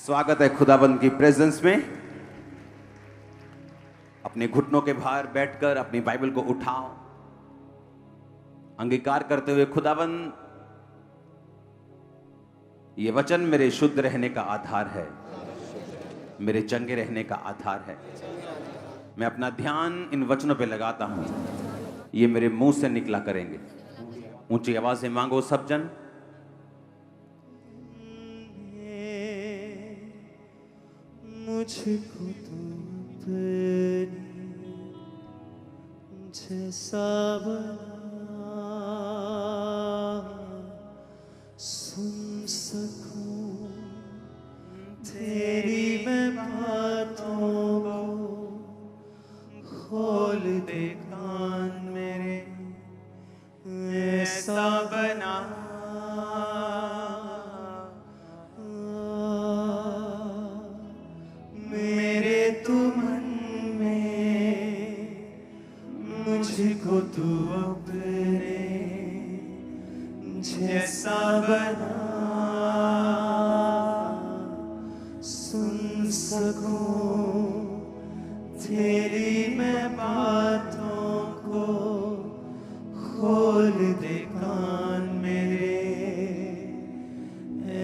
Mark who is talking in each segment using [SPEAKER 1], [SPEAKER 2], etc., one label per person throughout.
[SPEAKER 1] स्वागत है खुदाबंद की प्रेजेंस में। अपने घुटनों के भार बैठकर अपनी बाइबल को उठाओ, अंगीकार करते हुए खुदाबंद ये वचन मेरे शुद्ध रहने का आधार है, मेरे चंगे रहने का आधार है। मैं अपना ध्यान इन वचनों पे लगाता हूं, ये मेरे मुंह से निकला करेंगे। ऊंची आवाज से मांगो सब जन।
[SPEAKER 2] मुझको तू अपने जैसा बना, सुन सकूं तेरी मैं बातों को, खोल दे कान मेरे, ऐसा बना मुझको तू अपने जैसा बना, सुन सकूं तेरी मैं बातों को, खोल दे कान मेरे,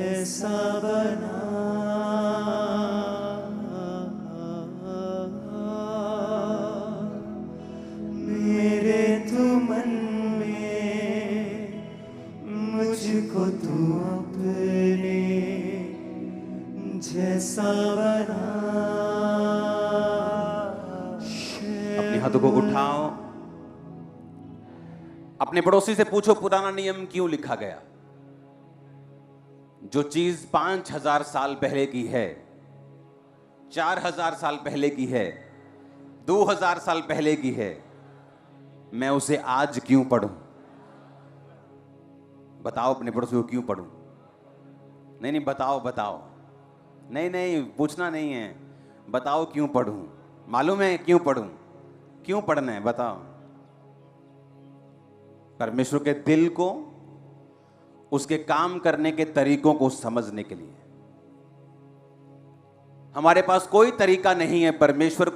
[SPEAKER 2] ऐसा बना मुझको तू अपने जैसा बना।
[SPEAKER 1] अपने हाथों को उठाओ, अपने पड़ोसी से पूछो पुराना नियम क्यों लिखा गया। जो चीज 5000 साल पहले की है, 4000 साल पहले की है, 2000 साल पहले की है, मैं उसे आज क्यों पढ़ूं? बताओ अपने पड़ोसी को क्यों पढ़ूं? नहीं बताओ। नहीं पूछना नहीं है, बताओ क्यों पढ़ूं। मालूम है क्यों पढ़ूं? क्यों पढ़ना है बताओ। परमेश्वर के दिल को, उसके काम करने के तरीकों को समझने के लिए। हमारे पास कोई तरीका नहीं है परमेश्वर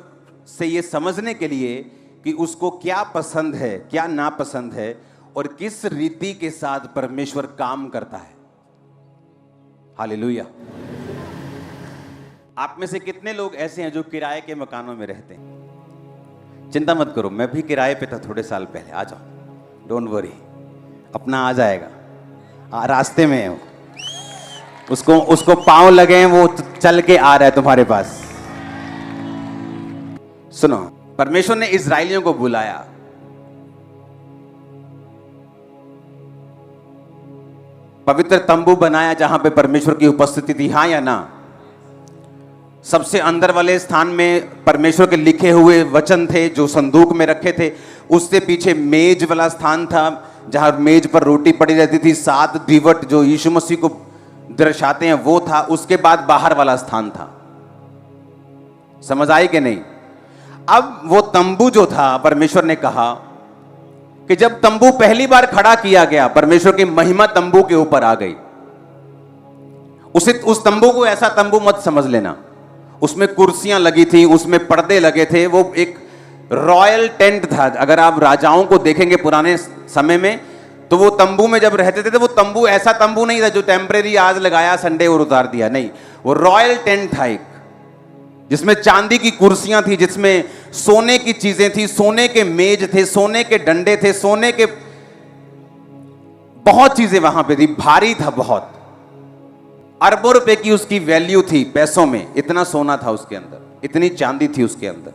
[SPEAKER 1] से ये समझने के लिए कि उसको क्या पसंद है, क्या नापसंद है, और किस रीति के साथ परमेश्वर काम करता है। हालेलुया। आप में से कितने लोग ऐसे हैं जो किराए के मकानों में रहते हैं? चिंता मत करो, मैं भी किराए पे था थोड़े साल पहले। आ जाओ, डोंट वरी, अपना आ जाएगा। रास्ते में है उसको पांव लगे हैं, वो चल के आ रहा है तुम्हारे पास। सुनो, परमेश्वर ने इजराइलियों को बुलाया। पवित्र तंबू बनाया जहां पे परमेश्वर की उपस्थिति थी, हां या ना? सबसे अंदर वाले स्थान में परमेश्वर के लिखे हुए वचन थे जो संदूक में रखे थे। उससे पीछे मेज वाला स्थान था जहां मेज पर रोटी पड़ी रहती थी। 7 दीवट जो यीशु मसीह को दर्शाते हैं वो था। उसके बाद बाहर वाला स्थान था। समझ आई कि नहीं? अब वो तंबू जो था, परमेश्वर ने कहा कि जब तंबू पहली बार खड़ा किया गया, परमेश्वर की महिमा तंबू के ऊपर आ गई। उस तंबू को ऐसा तंबू मत समझ लेना। उसमें कुर्सियां लगी थी, उसमें पर्दे लगे थे। वो एक रॉयल टेंट था। अगर आप राजाओं को देखेंगे पुराने समय में, तो वो तंबू में जब रहते थे तो वो तंबू ऐसा तंबू नहीं था जो टेम्परेरी आज लगाया संडे और उतार दिया। नहीं, वो रॉयल टेंट था एक, जिसमें चांदी की कुर्सियां थी, जिसमें सोने की चीजें थी, सोने के मेज थे, सोने के डंडे थे, सोने के बहुत चीजें वहां पे थी। भारी था बहुत, अरबों रुपए की उसकी वैल्यू थी पैसों में। इतना सोना था उसके अंदर, इतनी चांदी थी उसके अंदर।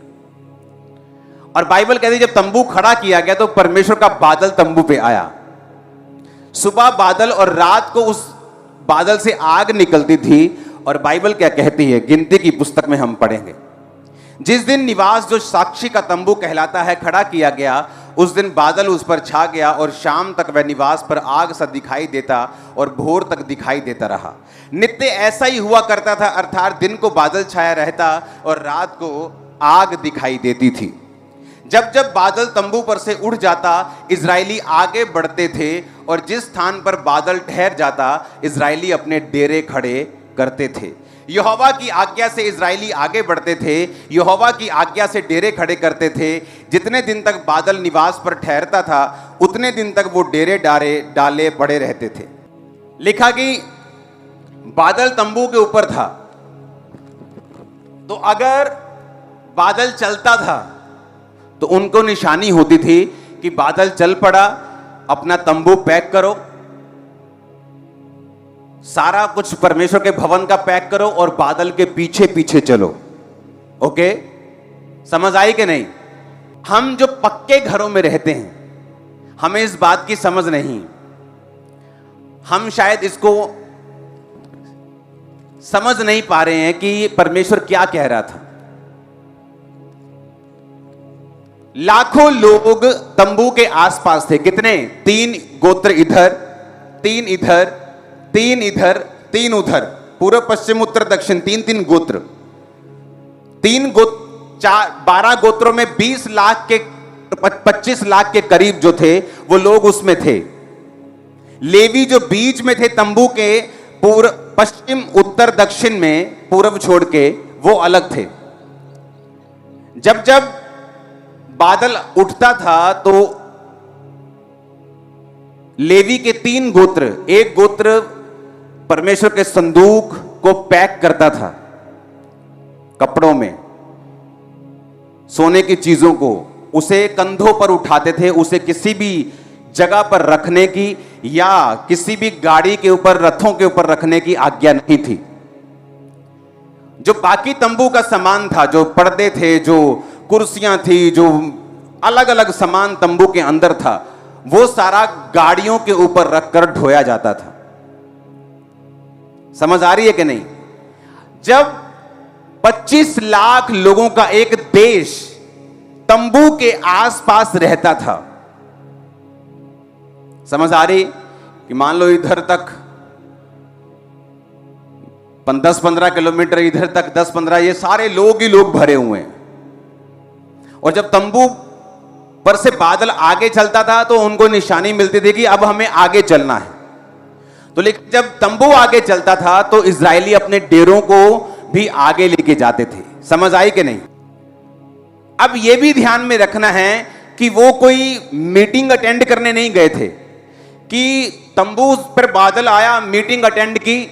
[SPEAKER 1] और बाइबल कहती है जब तंबू खड़ा किया गया तो परमेश्वर का बादल तंबू पे आया। सुबह बादल और रात को उस बादल से आग निकलती थी। और बाइबल क्या कहती है, गिनती की पुस्तक में हम पढ़ेंगे, जिस दिन निवास जो साक्षी का तंबू कहलाता है खड़ा किया गया, उस दिन बादल उस पर छा गया और शाम तक वह निवास पर आग सा दिखाई देता और भोर तक दिखाई देता रहा। नित्य ऐसा ही हुआ करता था, अर्थात दिन को बादल छाया रहता और रात को आग दिखाई देती थी। जब जब बादल तंबू पर से उड़ जाता, इजरायली आगे बढ़ते थे और जिस स्थान पर बादल ठहर जाता, इजरायली अपने डेरे खड़े करते थे। यहोवा की आज्ञा से इजरायली आगे बढ़ते थे, यहोवा की आज्ञा से डेरे खड़े करते थे। जितने दिन तक बादल निवास पर ठहरता था उतने दिन तक वो डेरे डाले पड़े रहते थे। लिखा कि बादल तंबू के ऊपर था, तो अगर बादल चलता था तो उनको निशानी होती थी कि बादल चल पड़ा, अपना तंबू पैक करो, सारा कुछ परमेश्वर के भवन का पैक करो और बादल के पीछे पीछे चलो। ओके, समझ आई कि नहीं? हम जो पक्के घरों में रहते हैं हमें इस बात की समझ नहीं, हम शायद इसको समझ नहीं पा रहे हैं कि परमेश्वर क्या कह रहा था। लाखों लोग तंबू के आसपास थे। कितने? 3 गोत्र इधर, 3 इधर, 3 इधर, 3 उधर, पूर्व पश्चिम उत्तर दक्षिण, 3-3 गोत्र। 12 गोत्रों में 20 लाख के 25 लाख के करीब जो थे वो लोग उसमें थे। लेवी जो बीच में थे तंबू के, पूर्व पश्चिम उत्तर दक्षिण में, पूर्व छोड़ के, वो अलग थे। जब जब बादल उठता था तो लेवी के 3 गोत्र, एक गोत्र परमेश्वर के संदूक को पैक करता था कपड़ों में, सोने की चीजों को, उसे कंधों पर उठाते थे, उसे किसी भी जगह पर रखने की या किसी भी गाड़ी के ऊपर, रथों के ऊपर रखने की आज्ञा नहीं थी। जो बाकी तंबू का सामान था, जो पर्दे थे, जो कुर्सियां थी, जो अलग अलग सामान तंबू के अंदर था, वो सारा गाड़ियों के ऊपर रखकर ढोया जाता था। समझ आ रही है कि नहीं? जब 25 लाख लोगों का एक देश तंबू के आसपास रहता था, समझ आ रही कि मान लो इधर तक 10-15 किलोमीटर, इधर तक 10-15, ये सारे लोग ही लोग भरे हुए हैं। और जब तंबू पर से बादल आगे चलता था तो उनको निशानी मिलती थी कि अब हमें आगे चलना है। तो लेकिन जब तंबू आगे चलता था तो इजरायली अपने डेरों को भी आगे लेके जाते थे। समझ आई कि नहीं? अब यह भी ध्यान में रखना है कि वो कोई मीटिंग अटेंड करने नहीं गए थे कि तंबू पर बादल आया, मीटिंग अटेंड की,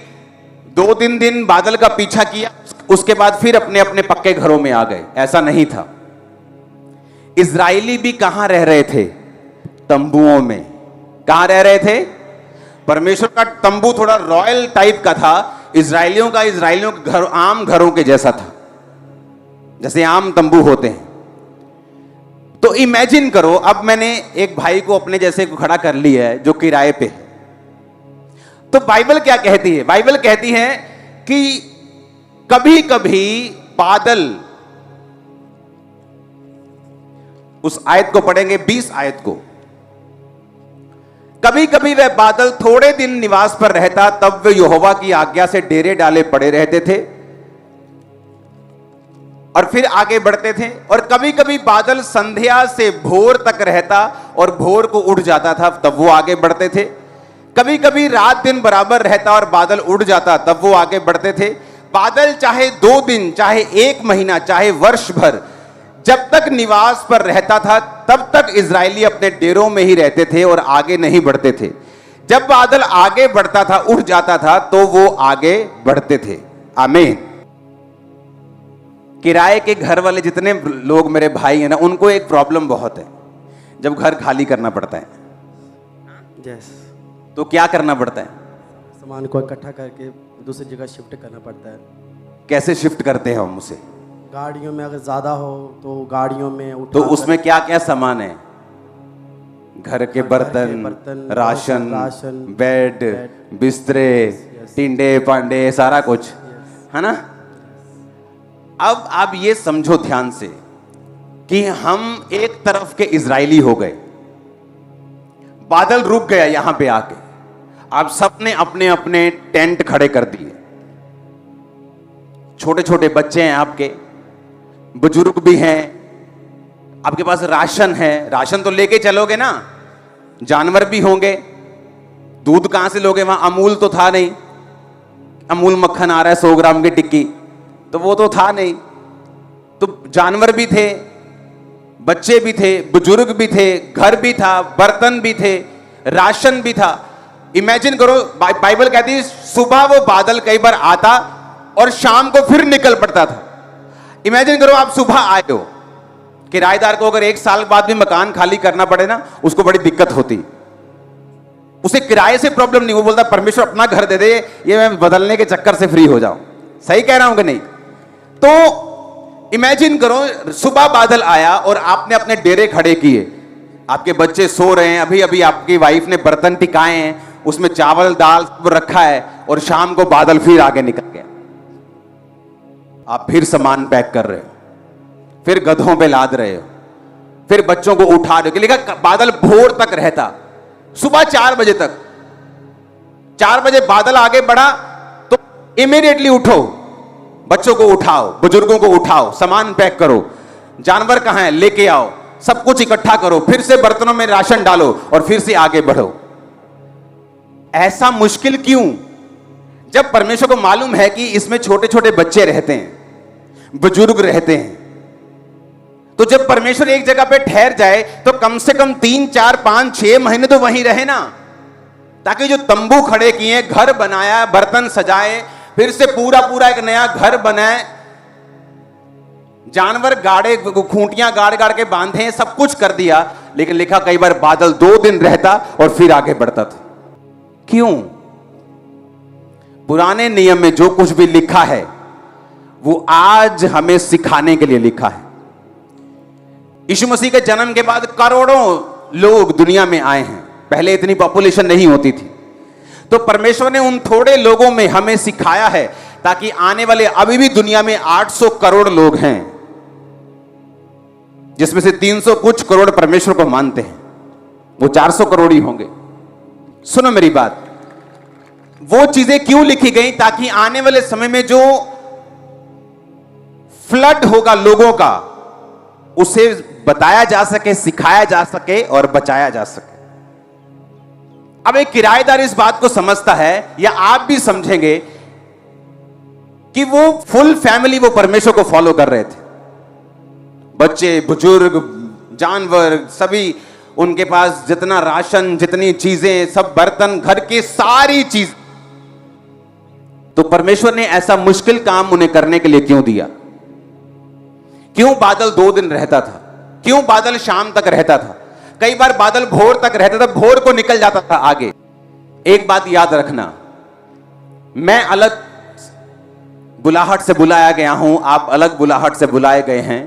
[SPEAKER 1] 2-3 दिन बादल का पीछा किया, उसके बाद फिर अपने अपने पक्के घरों में आ गए। ऐसा नहीं था। इजरायली भी कहां रह रहे थे? तंबुओं में। कहां रह रहे थे? परमेश्वर का तंबू थोड़ा रॉयल टाइप का था, इजरायलियों के घर आम घरों के जैसा था, जैसे आम तंबू होते हैं। तो इमेजिन करो, अब मैंने एक भाई को अपने जैसे को खड़ा कर लिया है जो किराए पे है। तो बाइबल क्या कहती है? बाइबल कहती है कि कभी कभी बादल, उस आयत को पढ़ेंगे, 20 आयत को, कभी कभी वह बादल थोड़े दिन निवास पर रहता, तब वे यहोवा की आज्ञा से डेरे डाले पड़े रहते थे और फिर आगे बढ़ते थे। और कभी कभी बादल संध्या से भोर तक रहता और भोर को उड़ जाता था, तब वो आगे बढ़ते थे। कभी कभी रात दिन बराबर रहता और बादल उड़ जाता, तब वो आगे बढ़ते थे। बादल चाहे 2 दिन, चाहे 1 महीना, चाहे वर्ष भर, जब तक निवास पर रहता था तब तक इजरायली अपने डेरों में ही रहते थे और आगे नहीं बढ़ते थे। जब बादल आगे बढ़ता था, उड़ जाता था, तो वो आगे बढ़ते थे। आमीन। किराए के घर वाले जितने लोग मेरे भाई हैं ना, उनको एक प्रॉब्लम बहुत है, जब घर खाली करना पड़ता है
[SPEAKER 3] यस,
[SPEAKER 1] तो क्या करना पड़ता है?
[SPEAKER 3] सामान को इकट्ठा करके दूसरी जगह शिफ्ट करना पड़ता है।
[SPEAKER 1] कैसे शिफ्ट करते हैं हम उसे?
[SPEAKER 3] गाड़ियों में अगर ज़्यादा हो तो गाड़ियों में उठा
[SPEAKER 1] तो उसमें क्या क्या सामान है? घर के बर्तन, राशन, बेड, बिस्तरे, टिंडे पांडे, सारा कुछ है ना। अब आप ये समझो ध्यान से कि हम एक तरफ के इजरायली हो गए, बादल रुक गया यहां पे आके, आप सबने अपने अपने टेंट खड़े कर दिए। छोटे छोटे बच्चे हैं आपके, बुजुर्ग भी हैं, आपके पास राशन है, राशन तो लेके चलोगे ना, जानवर भी होंगे, दूध कहां से लोगे? वहां अमूल तो था नहीं, अमूल मक्खन आ रहा है 100 ग्राम की टिक्की, तो वो तो था नहीं। तो जानवर भी थे, बच्चे भी थे, बुजुर्ग भी थे, घर भी था, बर्तन भी थे, राशन भी था। इमेजिन करो, बाइबल कहती है सुबह वो बादल कई बार आता और शाम को फिर निकल पड़ता था। इमेजिन करो आप सुबह आए हो, किराएदार को अगर 1 साल बाद भी मकान खाली करना पड़े ना, उसको बड़ी दिक्कत होती। उसे किराए से प्रॉब्लम नहीं, वो बोलता परमेश्वर अपना घर दे दे, ये मैं बदलने के चक्कर से फ्री हो जाऊं। सही कह रहा हूं कि नहीं? तो इमेजिन करो सुबह बादल आया और आपने अपने डेरे खड़े किए, आपके बच्चे सो रहे हैं, अभी अभी आपकी वाइफ ने बर्तन टिकाए हैं, उसमें चावल दाल सब रखा है, और शाम को बादल फिर आगे निकल गया। आप फिर सामान पैक कर रहे हो, फिर गधों पे लाद रहे हो, फिर बच्चों को उठा रहे हो। लिखा बादल भोर तक रहता, सुबह 4 बजे तक। 4 बजे बादल आगे बढ़ा तो इमीडिएटली उठो, बच्चों को उठाओ, बुजुर्गों को उठाओ, सामान पैक करो, जानवर कहां है लेके आओ, सब कुछ इकट्ठा करो, फिर से बर्तनों में राशन डालो और फिर से आगे बढ़ो। ऐसा मुश्किल क्यों? जब परमेश्वर को मालूम है कि इसमें छोटे छोटे बच्चे रहते हैं, बुजुर्ग रहते हैं, तो जब परमेश्वर एक जगह पे ठहर जाए तो कम से कम 3, 4, 5, 6 महीने तो वहीं रहे ना, ताकि जो तंबू खड़े किए, घर बनाया, बर्तन सजाए, फिर से पूरा पूरा एक नया घर बनाए, जानवर गाड़े, खूंटियां गाड़ गाड़ के बांधे, सब कुछ कर दिया, लेकिन लिखा कई बार बादल 2 दिन रहता और फिर आगे बढ़ता था। क्यों? पुराने नियम में जो कुछ भी लिखा है वो आज हमें सिखाने के लिए लिखा है। यीशु मसीह के जन्म के बाद करोड़ों लोग दुनिया में आए हैं, पहले इतनी पॉपुलेशन नहीं होती थी। तो परमेश्वर ने उन थोड़े लोगों में हमें सिखाया है ताकि आने वाले, अभी भी दुनिया में 800 करोड़ लोग हैं, जिसमें से 300 कुछ करोड़ परमेश्वर को मानते हैं, वो 400 करोड़ ही होंगे। सुनो मेरी बात, वो चीजें क्यों लिखी गई? ताकि आने वाले समय में जो फ्लड होगा लोगों का, उसे बताया जा सके, सिखाया जा सके और बचाया जा सके। अब एक किराएदार इस बात को समझता है, या आप भी समझेंगे कि वो फुल फैमिली वो परमेश्वर को फॉलो कर रहे थे, बच्चे, बुजुर्ग, जानवर, सभी, उनके पास जितना राशन, जितनी चीजें, सब बर्तन, घर की सारी चीज। तो परमेश्वर ने ऐसा मुश्किल काम उन्हें करने के लिए क्यों दिया? क्यों बादल 2 दिन रहता था? क्यों बादल शाम तक रहता था? कई बार बादल भोर तक रहता था, भोर को निकल जाता था आगे। एक बात याद रखना, मैं अलग बुलाहट से बुलाया गया हूं, आप अलग बुलाहट से बुलाए गए हैं,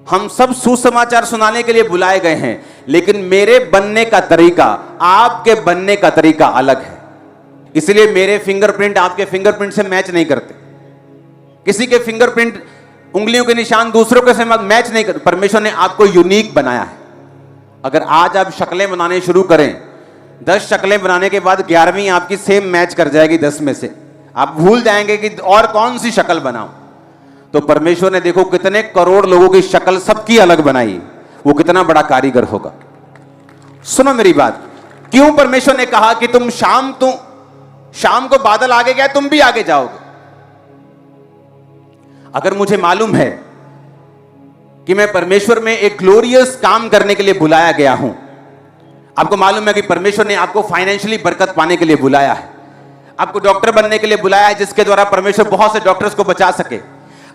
[SPEAKER 1] हम सब सुसमाचार सुनाने के लिए बुलाए गए हैं, लेकिन मेरे बनने का तरीका, आपके बनने का तरीका अलग है। इसलिए मेरे फिंगरप्रिंट आपके फिंगरप्रिंट से मैच नहीं करते, किसी के फिंगरप्रिंट, उंगलियों के निशान दूसरों के से मैच नहीं करते। परमेश्वर ने आपको यूनिक बनाया है। अगर आज आप शक्लें बनाने शुरू करें, 10 शक्लें बनाने के बाद 11वीं आपकी सेम मैच कर जाएगी 10 में से, आप भूल जाएंगे कि और कौन सी शक्ल बनाऊं। तो परमेश्वर ने देखो कितने करोड़ लोगों की शक्ल सबकी अलग बनाई, वो कितना बड़ा कारीगर होगा। सुनो मेरी बात, क्यों परमेश्वर ने कहा कि तुम शाम को बादल आगे गया, तुम भी आगे जाओगे? अगर मुझे मालूम है कि मैं परमेश्वर में एक ग्लोरियस काम करने के लिए बुलाया गया हूं, आपको मालूम है कि परमेश्वर ने आपको फाइनेंशियली बरकत पाने के लिए बुलाया है, आपको डॉक्टर बनने के लिए बुलाया है, जिसके द्वारा परमेश्वर बहुत से डॉक्टर्स को बचा सके,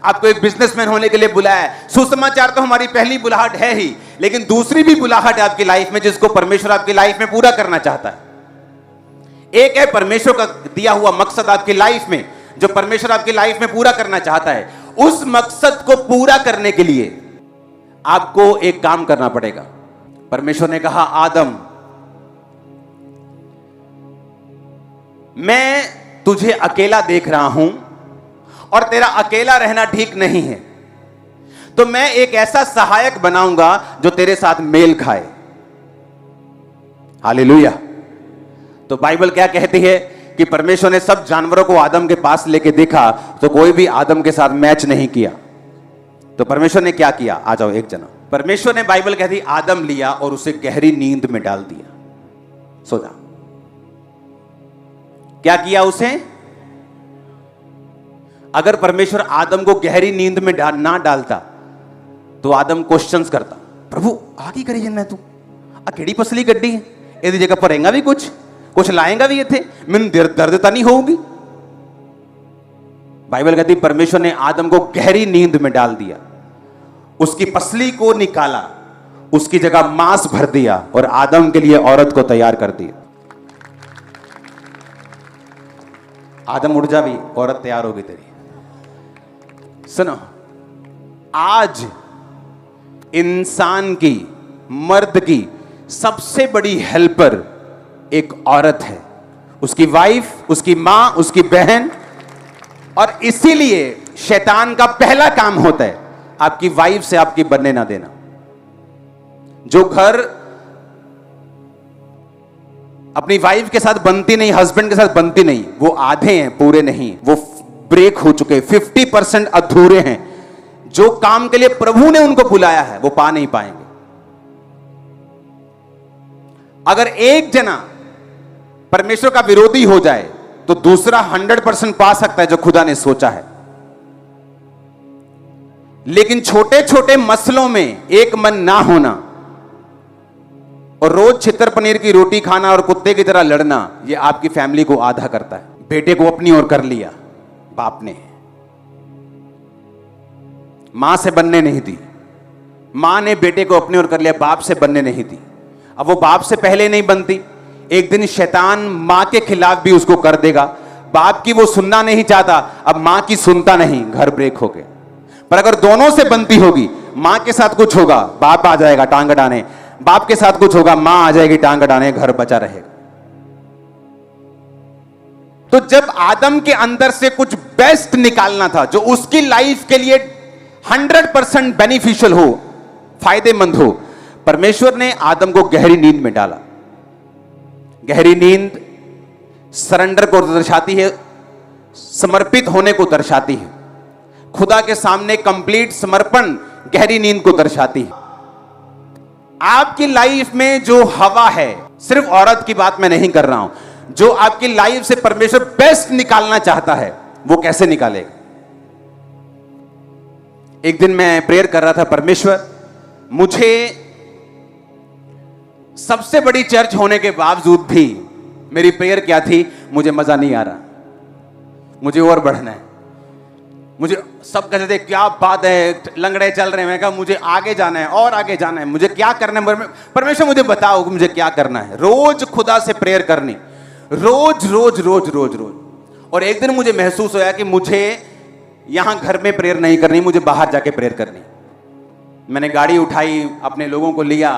[SPEAKER 1] आपको एक बिजनेसमैन होने के लिए बुलाया है। सुसमाचार तो हमारी पहली बुलाहट है ही, लेकिन दूसरी भी बुलाहट है आपकी लाइफ में, जिसको परमेश्वर आपकी लाइफ में पूरा करना चाहता है। एक है परमेश्वर का दिया हुआ मकसद आपकी लाइफ में, जो परमेश्वर आपकी लाइफ में पूरा करना चाहता है। उस मकसद को पूरा करने के लिए आपको एक काम करना पड़ेगा। परमेश्वर ने कहा, आदम, मैं तुझे अकेला देख रहा हूं और तेरा अकेला रहना ठीक नहीं है, तो मैं एक ऐसा सहायक बनाऊंगा जो तेरे साथ मेल खाए। हालेलुया। तो बाइबल क्या कहती है कि परमेश्वर ने सब जानवरों को आदम के पास लेके देखा तो कोई भी आदम के साथ मैच नहीं किया। तो परमेश्वर ने क्या किया? आ जाओ एक जना। परमेश्वर ने, बाइबल कहती, आदम लिया और उसे गहरी नींद में डाल दिया। सो जा। क्या किया उसे? अगर परमेश्वर आदम को गहरी नींद में ना डालता तो आदम क्वेश्चंस करता, प्रभु आ की करी जन्ना तू आ केड़ी पसली गड्डी है, ਇਹਦੀ जगह भरेगा भी कुछ लाएगा भी इथे, मैंने दर्द तो नहीं होगी। बाइबल कहती परमेश्वर ने आदम को गहरी नींद में डाल दिया, उसकी पसली को निकाला, उसकी जगह मांस भर दिया और आदम के लिए औरत को तैयार कर दिया। आदम उठ जा भी, औरत तैयार होगी तेरी। सुनो, आज इंसान की, मर्द की सबसे बड़ी हेल्पर एक औरत है, उसकी वाइफ, उसकी मां, उसकी बहन। और इसीलिए शैतान का पहला काम होता है आपकी वाइफ से आपकी बनने ना देना। जो घर अपनी वाइफ के साथ बनती नहीं, हस्बैंड के साथ बनती नहीं, वो आधे हैं, पूरे नहीं, वो ब्रेक हो चुके, 50% अधूरे हैं। जो काम के लिए प्रभु ने उनको बुलाया है वो पा नहीं पाएंगे। अगर एक जना परमेश्वर का विरोधी हो जाए तो दूसरा 100% पा सकता है जो खुदा ने सोचा है। लेकिन छोटे छोटे मसलों में एक मन ना होना और रोज छितर पनीर की रोटी खाना और कुत्ते की तरह लड़ना, यह आपकी फैमिली को आधा करता है। बेटे को अपनी ओर कर लिया बाप ने, मां से बनने नहीं दी, मां ने बेटे को अपनी ओर कर लिया, बाप से बनने नहीं दी। अब वो बाप से पहले नहीं बनती, एक दिन शैतान मां के खिलाफ भी उसको कर देगा। बाप की वो सुनना नहीं चाहता, अब मां की सुनता नहीं, घर ब्रेक हो गए। पर अगर दोनों से बनती होगी, मां के साथ कुछ होगा बाप आ जाएगा टांग अड़ाने, बाप के साथ कुछ होगा मां आ जाएगी टांग अड़ाने, घर बचा रहेगा। तो जब आदम के अंदर से कुछ बेस्ट निकालना था जो उसकी लाइफ के लिए 100% बेनिफिशियल हो, फायदेमंद हो, परमेश्वर ने आदम को गहरी नींद में डाला। गहरी नींद सरेंडर को दर्शाती है, समर्पित होने को दर्शाती है, खुदा के सामने कंप्लीट समर्पण गहरी नींद को दर्शाती है। आपकी लाइफ में जो हवा है, सिर्फ औरत की बात मैं नहीं कर रहा हूं, जो आपकी लाइफ से परमेश्वर बेस्ट निकालना चाहता है वो कैसे निकालेगा। एक दिन मैं प्रेयर कर रहा था, परमेश्वर मुझे सबसे बड़ी चर्च होने के बावजूद भी मेरी प्रेयर क्या थी, मुझे मजा नहीं आ रहा, मुझे और बढ़ना है। मुझे सब कहते थे क्या बात है, लंगड़े चल रहे हैं। मैं कहा मुझे आगे जाना है और आगे जाना है, मुझे क्या करना है, परमेश्वर मुझे बताओ मुझे क्या करना है। रोज खुदा से प्रेयर करनी, रोज रोज रोज रोज रोज। और एक दिन मुझे महसूस होया कि मुझे यहां घर में प्रेयर नहीं करनी, मुझे बाहर जाके प्रेयर करनी। मैंने गाड़ी उठाई, अपने लोगों को लिया,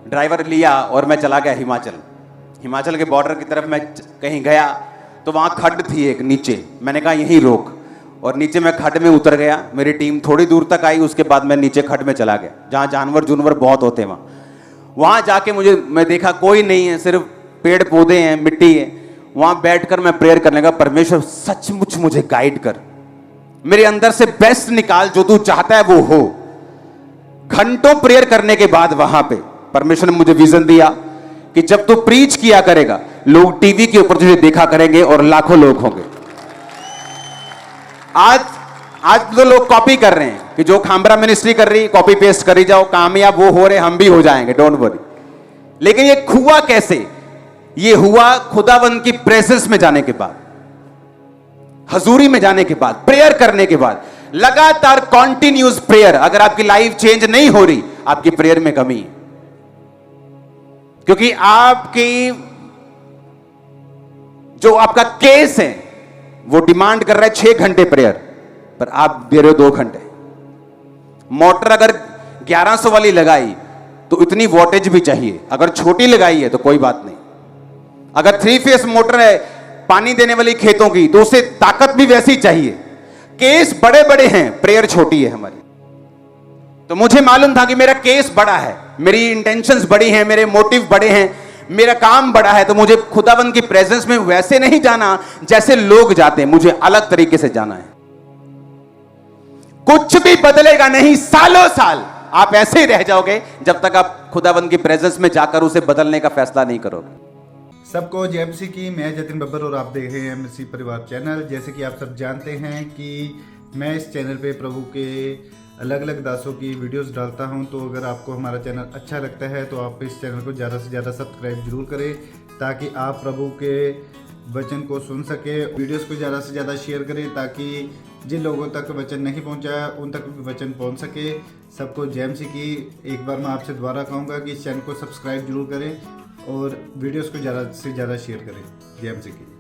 [SPEAKER 1] ड्राइवर लिया और मैं चला गया हिमाचल के बॉर्डर की तरफ। मैं कहीं गया तो वहां खड्ड थी एक नीचे, मैंने कहा यहीं रोक, और नीचे मैं खड्ड में उतर गया। मेरी टीम थोड़ी दूर तक आई, उसके बाद मैं नीचे खड्ड में चला गया जहां जानवर बहुत होते हैं। वहां जाके मैं देखा कोई नहीं है, सिर्फ पेड़ पौधे हैं, मिट्टी है। वहां बैठकर मैं प्रेयर करने लगा, परमेश्वर सचमुच मुझे गाइड कर, मेरे अंदर से बेस्ट निकाल, जो तू चाहता है वो हो। घंटों प्रेयर करने के बाद वहां पे परमेश्वर ने मुझे विजन दिया कि जब तू प्रीच किया करेगा, लोग टीवी के ऊपर तुझे देखा करेंगे और लाखों लोग होंगे। आज तो लोग कॉपी कर रहे हैं कि जो खामरा मिनिस्ट्री कर रही, कॉपी पेस्ट करी जाओ, कामयाब वो हो रहे, हम भी हो जाएंगे, डोंट वरी। लेकिन ये हुआ कैसे? ये हुआ खुदावंद की प्रेजेंस में जाने के बाद, हजूरी में जाने के बाद, प्रेयर करने के बाद, लगातार कॉन्टिन्यूस प्रेयर। अगर आपकी लाइफ चेंज नहीं हो रही, आपकी प्रेयर में कमी है, क्योंकि आपकी जो आपका केस है वो डिमांड कर रहा है 6 घंटे प्रेयर, पर आप दे रहे हो 2 घंटे। मोटर अगर 1100 वाली लगाई तो इतनी वोल्टेज भी चाहिए, अगर छोटी लगाई है तो कोई बात नहीं। अगर 3 फेस मोटर है पानी देने वाली खेतों की, तो उसे ताकत भी वैसी चाहिए। केस बड़े बड़े हैं, प्रेयर छोटी है हमारी। तो मुझे मालूम था कि मेरा केस बड़ा है, मेरी इंटेंशंस बड़ी हैं, मेरे मोटिव बड़े हैं, मेरा काम बड़ा है। तो मुझे खुदावंद की प्रेजेंस में वैसे नहीं जाना जैसे लोग जाते हैं, मुझे अलग तरीके से जाना है। कुछ भी बदलेगा नहीं, सालों साल आप ऐसे ही रह जाओगे जब तक आप खुदावंद की प्रेजेंस में जाकर उसे बदलने का फैसला नहीं करोगे।
[SPEAKER 4] सबको जय मसीह की। मैं जतिन बब्बर और आप देख रहे हैं मसीह परिवार चैनल। जैसे कि आप सब जानते हैं कि मैं इस चैनल पे प्रभु के अलग अलग दासों की वीडियोस डालता हूं, तो अगर आपको हमारा चैनल अच्छा लगता है तो आप इस चैनल को ज़्यादा से ज़्यादा सब्सक्राइब जरूर करें, ताकि आप प्रभु के वचन को सुन सके। वीडियोस को ज़्यादा से ज़्यादा शेयर करें, ताकि जिन लोगों तक वचन नहीं पहुंचा उन तक भी वचन पहुंच सके। सबको जय मसीह की। एक बार मैं आपसे दोबारा कहूँगा कि इस चैनल को सब्सक्राइब जरूर करें और वीडियोस को ज़्यादा से ज़्यादा शेयर करें। जय मसीह की।